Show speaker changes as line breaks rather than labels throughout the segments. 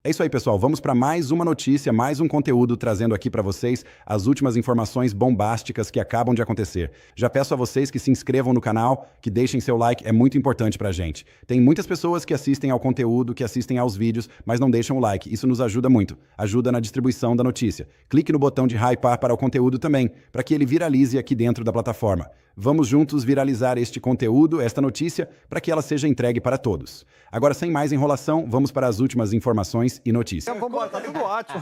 É isso aí, pessoal. Vamos para mais uma notícia, mais um conteúdo trazendo aqui para vocês as últimas informações bombásticas que acabam de acontecer. Já peço a vocês que se inscrevam no canal, que deixem seu like, é muito importante para a gente. Tem muitas pessoas que assistem ao conteúdo, que assistem aos vídeos, mas não deixam o like. Isso nos ajuda muito, ajuda na distribuição da notícia. Clique no botão de hypar para o conteúdo também, para que ele viralize aqui dentro da plataforma. Vamos juntos viralizar este conteúdo, esta notícia, para que ela seja entregue para todos. Agora, sem mais enrolação, vamos para as últimas informações e notícias.
Vamos embora, tá tudo ótimo.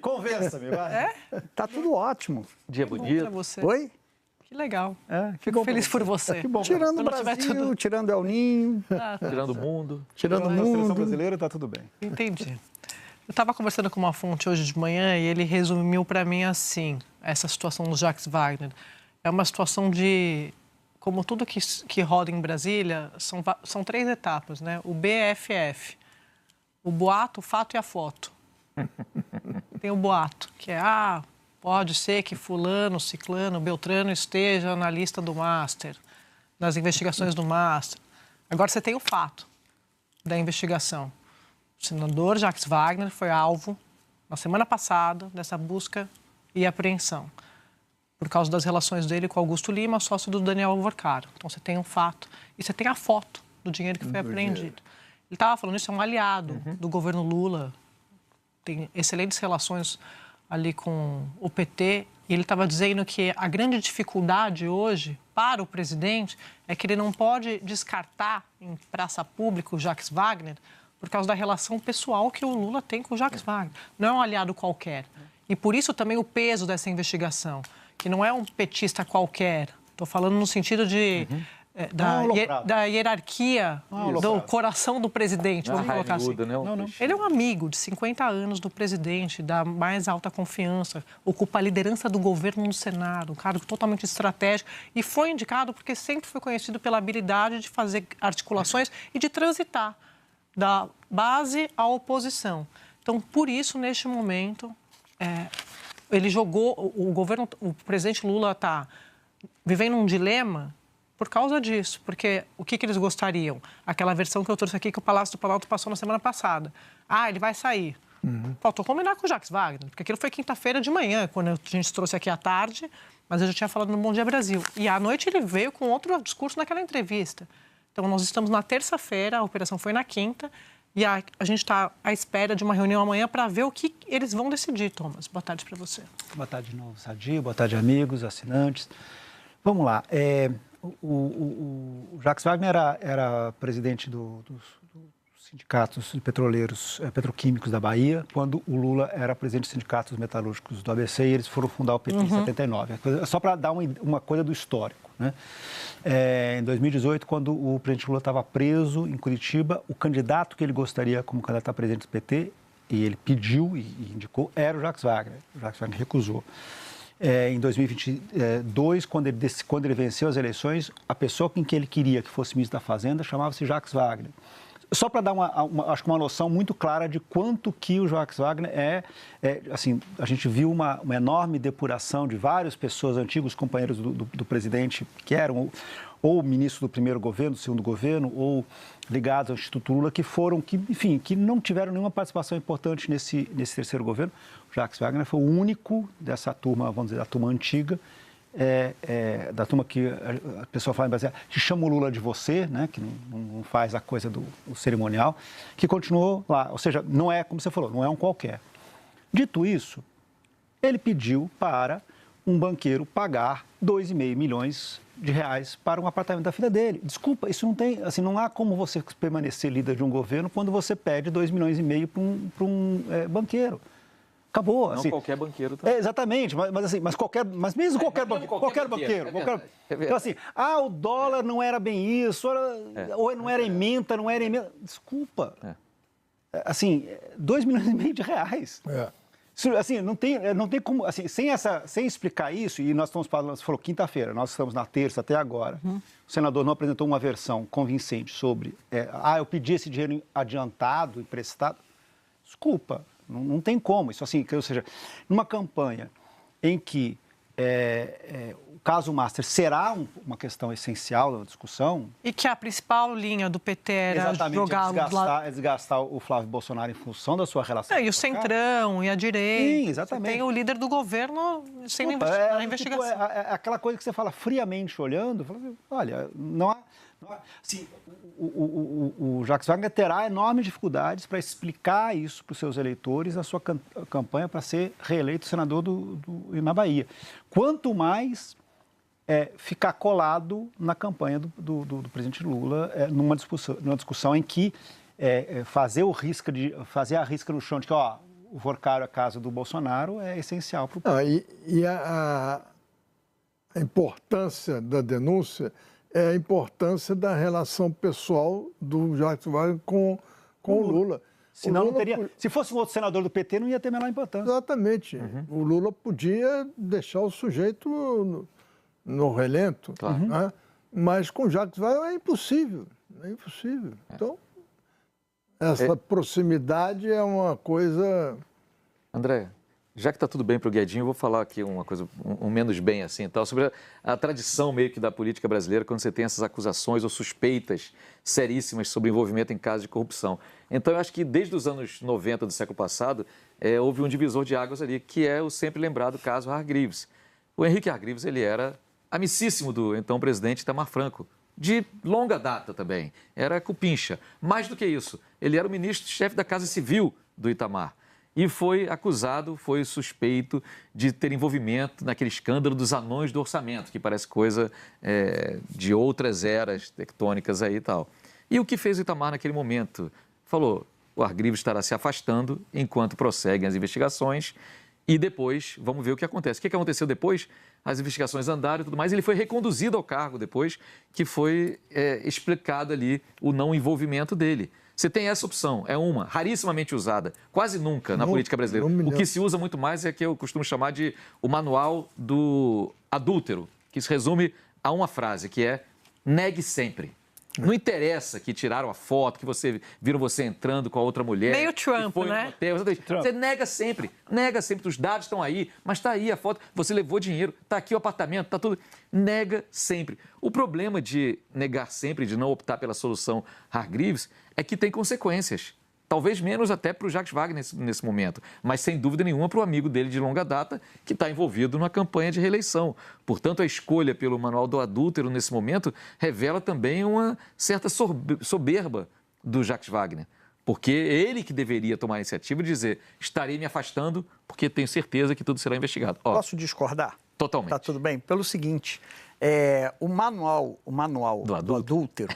Convença-me, vai. Tá tudo ótimo.
Dia bonito.
Pra você.
Oi?
Que legal.
Que
Fico
bom pra
feliz por você.
Que bom. Tirando o Brasil, tirando El Ninho,
Tirando o mundo.
tirando o
A seleção
mundo.
brasileira tá tudo bem.
Entendi. Eu estava conversando com uma fonte hoje de manhã e ele resumiu para mim assim, essa situação do Jacques Wagner. É uma situação de, como tudo que roda em Brasília, são três etapas, né? O BFF, o boato, o fato e a foto. Tem o boato, que é, pode ser que fulano, ciclano, beltrano esteja na lista do Master, nas investigações do Master. Agora você tem o fato da investigação. O senador Jacques Wagner foi alvo, na semana passada, dessa busca e apreensão, por causa das relações dele com Augusto Lima, sócio do Daniel Alvorcaro. Então, você tem um fato e você tem a foto do dinheiro que foi apreendido. Ele estava falando isso, é um aliado do governo Lula, tem excelentes relações ali com o PT, e ele estava dizendo que a grande dificuldade hoje para o presidente é que ele não pode descartar em praça pública o Jacques Wagner por causa da relação pessoal que o Lula tem com o Jacques Wagner. Não é um aliado qualquer. E por isso também o peso dessa investigação, que não é um petista qualquer. Estou falando no sentido de, da hierarquia do coração do presidente, vamos colocar assim. Ele é um amigo de 50 anos do presidente, da mais alta confiança, ocupa a liderança do governo no Senado, um cargo totalmente estratégico, e foi indicado porque sempre foi conhecido pela habilidade de fazer articulações e de transitar da base à oposição. Então, por isso, neste momento, ele jogou, o presidente Lula está vivendo um dilema por causa disso, porque o que eles gostariam? Aquela versão que eu trouxe aqui que o Palácio do Planalto passou na semana passada. Ele vai sair. Faltou combinar com o Jacques Wagner, porque aquilo foi quinta-feira de manhã, quando a gente trouxe aqui à tarde, mas eu já tinha falado no Bom Dia Brasil. E à noite ele veio com outro discurso naquela entrevista. Então, nós estamos na terça-feira, a operação foi na quinta, e a gente está à espera de uma reunião amanhã para ver o que eles vão decidir, Thomas. Boa tarde para você.
Boa tarde de novo, Sadio. Boa tarde, amigos, assinantes. Vamos lá. O Jacques Wagner era presidente dos sindicatos de petroleiros, petroquímicos da Bahia, quando o Lula era presidente dos sindicatos metalúrgicos do ABC e eles foram fundar o PT em 79. Só para dar uma coisa do histórico, né? Em 2018, quando o presidente Lula estava preso em Curitiba, o candidato que ele gostaria como candidato a presidente do PT, e ele pediu e indicou, era o Jacques Wagner. O Jacques Wagner recusou. Em 2022, quando ele venceu as eleições, a pessoa com quem ele queria que fosse ministro da Fazenda chamava-se Jacques Wagner. Só para dar acho que uma noção muito clara de quanto que o Jacques Wagner assim, a gente viu uma enorme depuração de várias pessoas, antigos companheiros do presidente, que eram ou ministro do primeiro governo, do segundo governo, ou ligados ao Instituto Lula, que não tiveram nenhuma participação importante nesse terceiro governo. O Jacques Wagner foi o único dessa turma, vamos dizer, da turma antiga, da turma que a pessoa fala em Brasília, que chama o Lula de você, né, que não faz a coisa do cerimonial, que continuou lá. Ou seja, não é, como você falou, não é um qualquer. Dito isso, ele pediu para um banqueiro pagar 2,5 milhões de reais para um apartamento da filha dele. Desculpa, isso não tem, assim, não há como você permanecer líder de um governo quando você pede 2,5 milhões para um banqueiro. Acabou.
Não
assim,
qualquer banqueiro também.
Exatamente, mas mesmo qualquer banqueiro. Então, assim, o dólar não era bem isso, ou não era ementa, não era ementa. Desculpa. Assim, 2,5 milhões de reais. Assim, não tem como, assim, sem explicar isso, e nós estamos falando, você falou quinta-feira, nós estamos na terça até agora, o senador não apresentou uma versão convincente sobre, eu pedi esse dinheiro adiantado, emprestado. Desculpa. Não tem como. Isso assim, ou seja, numa campanha em que o caso Master será uma questão essencial da discussão.
E que a principal linha do PT era jogar
desgastar o Flávio Bolsonaro em função da sua relação
e o Centrão, e a direita.
Sim, exatamente.
Você tem o líder do governo sem investigação.
É aquela coisa que você fala friamente olhando, olha, não há... Assim, o Jacques Wagner terá enormes dificuldades para explicar isso para os seus eleitores na sua campanha para ser reeleito senador na Bahia. Quanto mais ficar colado na campanha do presidente Lula, numa discussão em que fazer a risca no chão de que o Forcário é a casa do Bolsonaro é essencial para o
a importância da denúncia é a importância da relação pessoal do Jacques Wagner com o Lula.
Senão
Lula
não teria... Se fosse um outro senador do PT, não ia ter a menor importância.
Exatamente. O Lula podia deixar o sujeito no relento, né? Mas com o Jacques Wagner é impossível. É impossível. Então, essa proximidade é uma coisa...
André, já que está tudo bem para o Guedinho, eu vou falar aqui uma coisa, um menos bem assim, tal, sobre a tradição meio que da política brasileira, quando você tem essas acusações ou suspeitas seríssimas sobre envolvimento em casos de corrupção. Então, eu acho que desde os anos 90 do século passado, houve um divisor de águas ali, que é o sempre lembrado caso Hargreaves. O Henrique Hargreaves, ele era amicíssimo do então presidente Itamar Franco, de longa data também, era cupincha. Mais do que isso, ele era o ministro-chefe da Casa Civil do Itamar. E foi acusado, foi suspeito de ter envolvimento naquele escândalo dos anões do orçamento, que parece coisa de outras eras tectônicas aí e tal. E o que fez o Itamar naquele momento? Falou, o Hargreaves estará se afastando enquanto prosseguem as investigações e depois vamos ver o que acontece. O que aconteceu depois? As investigações andaram e tudo mais, ele foi reconduzido ao cargo depois, que foi explicado ali o não envolvimento dele. Você tem essa opção, é uma, rarissimamente usada, quase nunca na política brasileira. O que se usa muito mais é que eu costumo chamar de o manual do adúltero, que se resume a uma frase, que é negue sempre. Não interessa que tiraram a foto, que viram você entrando com a outra mulher.
Meio Trump,
né? Você nega sempre, os dados estão aí, mas está aí a foto, você levou dinheiro, está aqui o apartamento, está tudo. Nega sempre. O problema de negar sempre, de não optar pela solução Hargreaves, é que tem consequências. Talvez menos até para o Jacques Wagner nesse momento, mas sem dúvida nenhuma para o amigo dele de longa data que está envolvido numa campanha de reeleição. Portanto, a escolha pelo manual do adúltero nesse momento revela também uma certa soberba do Jacques Wagner, porque ele que deveria tomar a iniciativa de dizer estarei me afastando porque tenho certeza que tudo será investigado.
Posso discordar?
Totalmente.
Tá tudo bem? Pelo seguinte, o manual do adúltero,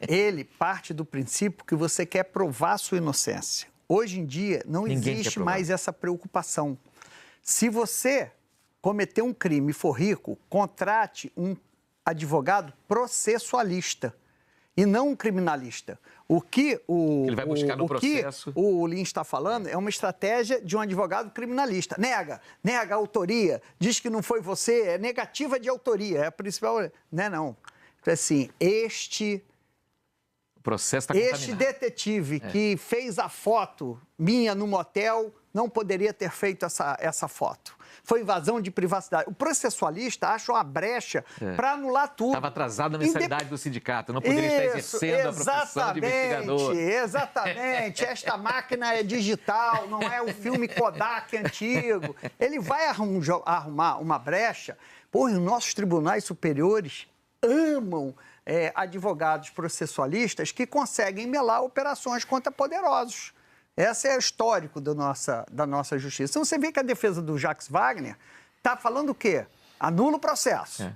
ele parte do princípio que você quer provar a sua inocência. Hoje em dia, não existe mais essa preocupação. Se você cometer um crime e for rico, contrate um advogado processualista e não um criminalista. O que o Lins está falando é uma estratégia de um advogado criminalista. Nega a autoria, diz que não foi você, é negativa de autoria, é a principal... Não. Então, assim, este detetive que fez a foto minha no motel não poderia ter feito essa foto. Foi invasão de privacidade. O processualista acha uma brecha para anular tudo.
Estava atrasado na mensalidade do sindicato, não poderia estar exercendo a profissão de investigador.
Exatamente. Esta máquina é digital, não é o filme Kodak antigo. Ele vai arrumar uma brecha. Pô, os nossos tribunais superiores amam advogados processualistas que conseguem melar operações contra poderosos. Esse é o histórico da nossa justiça. Então, você vê que a defesa do Jacques Wagner está falando o quê? Anula o processo.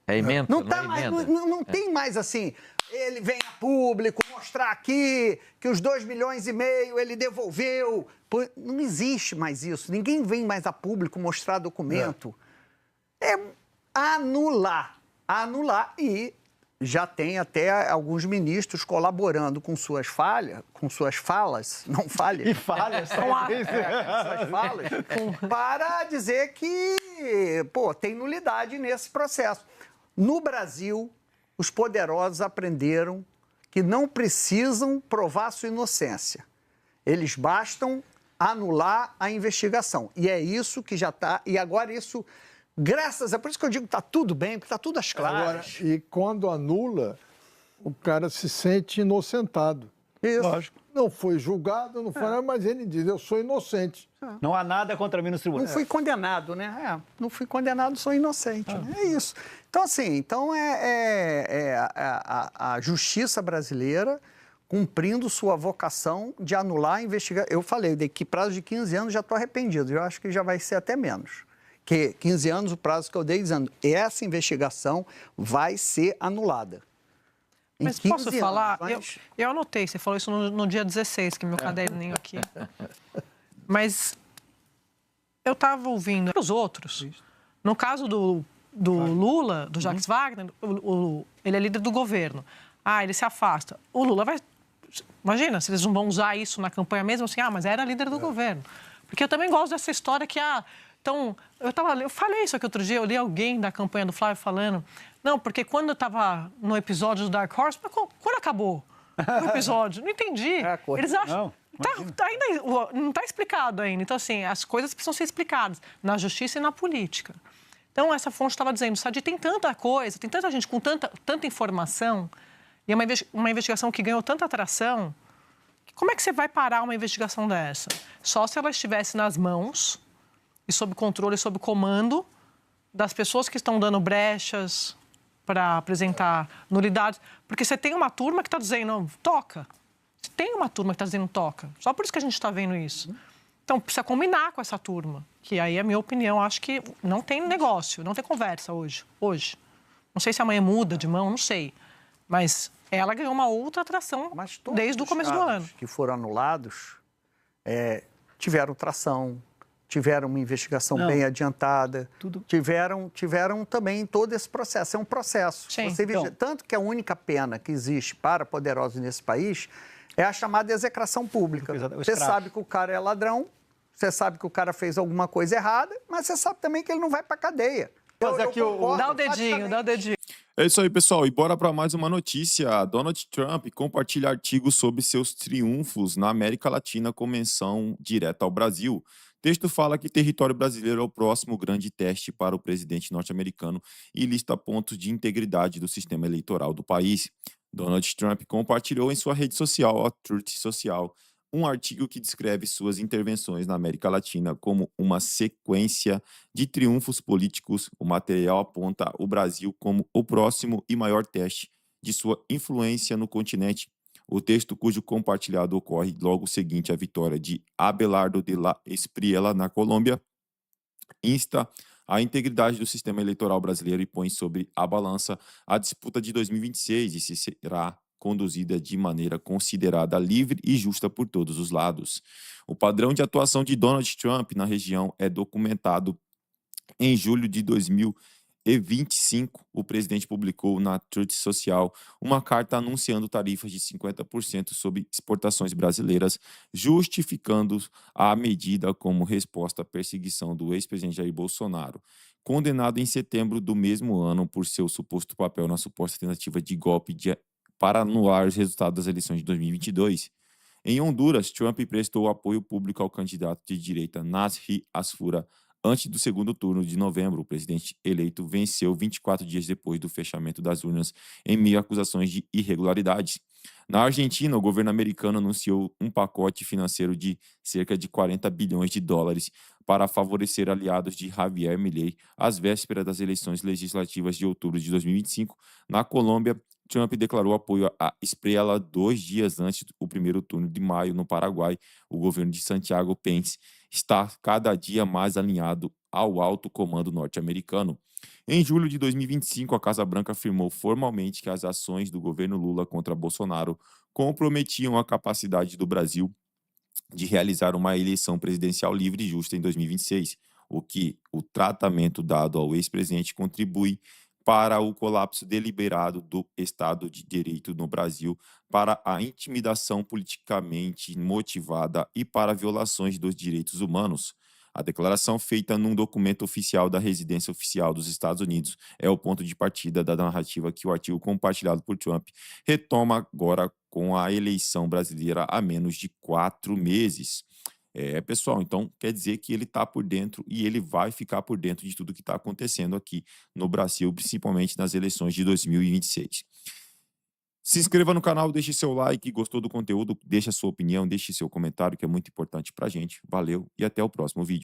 Emenda,
não tem mais assim, ele vem a público mostrar aqui que os 2,5 milhões ele devolveu. Não existe mais isso. Ninguém vem mais a público mostrar documento. É anular e... Já tem até alguns ministros colaborando com suas falas, não falhas.
E falhas, talvez.
Suas falas, para dizer que, tem nulidade nesse processo. No Brasil, os poderosos aprenderam que não precisam provar sua inocência. Eles bastam anular a investigação. E é isso que já está... E agora isso Por isso que eu digo que está tudo bem, porque está tudo às claras.
Agora, e quando anula, o cara se sente inocentado.
Isso.
Lógico.
Não foi julgado, não foi nada, mas ele diz, eu sou inocente.
Não há nada contra mim nos
Não
tribunais.
fui condenado, né? Não fui condenado, sou inocente. Né? É isso. Então, assim, a justiça brasileira cumprindo sua vocação de anular a investigação. Eu falei que prazo de 15 anos já estou arrependido, eu acho que já vai ser até menos. Que 15 anos, o prazo que eu dei, dizendo essa investigação vai ser anulada.
Mas posso falar? Eu anotei, você falou isso no dia 16, que é meu caderninho aqui. Mas eu estava ouvindo os outros. No caso do Lula, do Jacques Wagner, ele é líder do governo. Ele se afasta. O Lula vai... Imagina, se eles não vão usar isso na campanha mesmo, assim, mas era líder do governo. Porque eu também gosto dessa história que, então, eu falei isso aqui outro dia, eu li alguém da campanha do Flávio falando, não, porque quando eu estava no episódio do Dark Horse, quando acabou o episódio? Não entendi. Eles acham... Ainda não está explicado ainda. Então, assim, as coisas precisam ser explicadas na justiça e na política. Então, essa fonte estava dizendo, Sadi, tem tanta coisa, tem tanta gente com tanta informação, e é uma investigação que ganhou tanta atração, como é que você vai parar uma investigação dessa? Só se ela estivesse nas mãos e sob controle, sob comando das pessoas que estão dando brechas para apresentar nulidades. Porque você tem uma turma que está dizendo, não, toca. Você tem uma turma que está dizendo, toca. Só por isso que a gente está vendo isso. Então, precisa combinar com essa turma. Que aí, a minha opinião, acho que não tem negócio, não tem conversa hoje. Não sei se amanhã muda de mão, não sei. Mas ela ganhou uma outra atração desde o começo do ano.
Que foram anulados tiveram tração, tiveram uma investigação bem adiantada, tiveram também todo esse processo. É um processo.
Sim.
Você veja, tanto que a única pena que existe para poderosos nesse país é a chamada execração pública. Você sabe que o cara é ladrão, você sabe que o cara fez alguma coisa errada, mas você sabe também que ele não vai para a cadeia.
Dá o dedinho.
É isso aí, pessoal. E bora para mais uma notícia. Donald Trump compartilha artigos sobre seus triunfos na América Latina com menção direta ao Brasil. O texto fala que território brasileiro é o próximo grande teste para o presidente norte-americano e lista pontos de integridade do sistema eleitoral do país. Donald Trump compartilhou em sua rede social, a Truth Social, um artigo que descreve suas intervenções na América Latina como uma sequência de triunfos políticos. O material aponta o Brasil como o próximo e maior teste de sua influência no continente. O texto, cujo compartilhado ocorre logo seguinte à vitória de Abelardo de la Espriella na Colômbia, insta a integridade do sistema eleitoral brasileiro e põe sobre a balança a disputa de 2026 e se será conduzida de maneira considerada livre e justa por todos os lados. O padrão de atuação de Donald Trump na região é documentado em julho de 2025. O presidente publicou na Truth Social uma carta anunciando tarifas de 50% sobre exportações brasileiras, justificando a medida como resposta à perseguição do ex-presidente Jair Bolsonaro, condenado em setembro do mesmo ano por seu suposto papel na suposta tentativa de golpe para anular os resultados das eleições de 2022. Em Honduras, Trump prestou apoio público ao candidato de direita Nasri Asfura antes do segundo turno de novembro. O presidente eleito venceu 24 dias depois do fechamento das urnas em meio a acusações de irregularidades. Na Argentina, o governo americano anunciou um pacote financeiro de cerca de 40 bilhões de dólares para favorecer aliados de Javier Milei às vésperas das eleições legislativas de outubro de 2025. Na Colômbia, Trump declarou apoio a Espriella 2 dias antes do primeiro turno de maio. No Paraguai, o governo de Santiago Pence está cada dia mais alinhado ao alto comando norte-americano. Em julho de 2025, a Casa Branca afirmou formalmente que as ações do governo Lula contra Bolsonaro comprometiam a capacidade do Brasil de realizar uma eleição presidencial livre e justa em 2026, o que o tratamento dado ao ex-presidente contribui para o colapso deliberado do Estado de Direito no Brasil, para a intimidação politicamente motivada e para violações dos direitos humanos. A declaração feita num documento oficial da residência oficial dos Estados Unidos é o ponto de partida da narrativa que o artigo compartilhado por Trump retoma agora com a eleição brasileira há menos de 4 meses. Pessoal, então quer dizer que ele está por dentro e ele vai ficar por dentro de tudo que está acontecendo aqui no Brasil, principalmente nas eleições de 2026. Se inscreva no canal, deixe seu like, gostou do conteúdo, deixe a sua opinião, deixe seu comentário, que é muito importante pra gente. Valeu e até o próximo vídeo.